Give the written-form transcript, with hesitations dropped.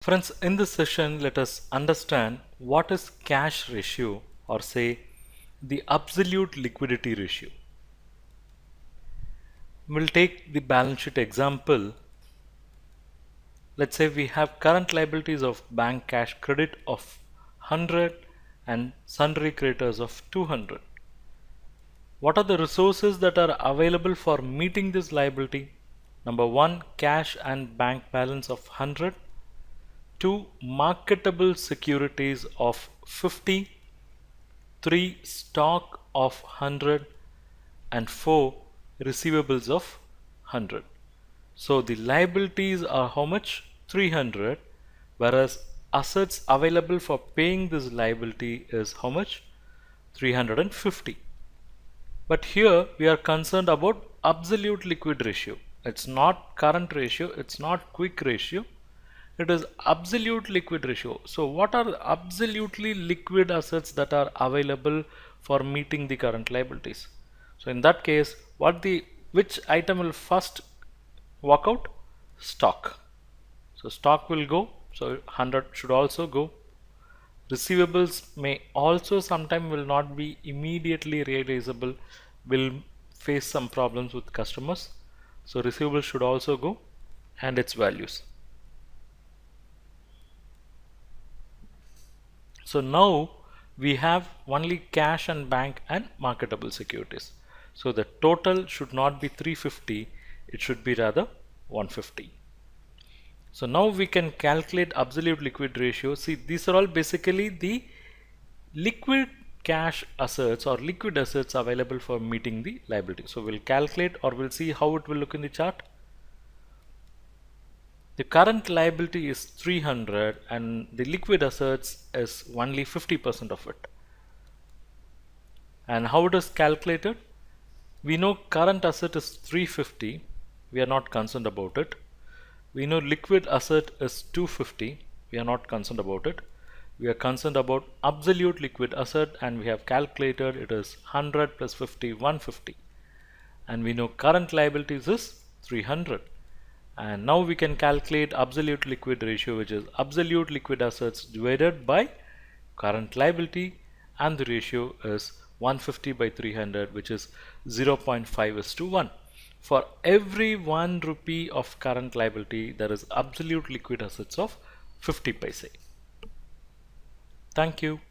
Friends, in this session, let us understand what is cash ratio, or say the absolute liquidity ratio. We'll take the balance sheet example. Let's say we have current liabilities of bank cash credit of 100 and sundry creditors of 200. What are the resources that are available for meeting this liability? Number one, cash and bank balance of 100. Two, marketable securities of 50. 3, stock of 100, and 4, receivables of 100. So the liabilities are how much? 300, whereas assets available for paying this liability is how much? 350. But here we are concerned about absolute liquid ratio. It's not current ratio, it's not quick ratio. It is absolute liquid ratio. So what are absolutely liquid assets that are available for meeting the current liabilities? So in that case, which item will first walk out? Stock. So stock will go. So 100 should also go. Receivables may also sometime will not be immediately realizable, will face some problems with customers. So receivables should also go, and its values. So now we have only cash and bank and marketable securities. So the total should not be 350, it should be rather 150. So now we can calculate absolute liquid ratio. See, these are all basically the liquid cash assets or liquid assets available for meeting the liability. So we'll calculate, or we'll see how it will look in the chart. The current liability is 300 and the liquid assets is only 50% of it. And how it is calculated? We know current asset is 350. We are not concerned about it. We know liquid asset is 250. We are not concerned about it. We are concerned about absolute liquid asset, and we have calculated it is 100 plus 50, 150. And we know current liabilities is 300. And now we can calculate absolute liquid ratio, which is absolute liquid assets divided by current liability, and the ratio is 150 by 300, which is 0.5:1. For every 1 rupee of current liability, there is absolute liquid assets of 50 paise. Thank you.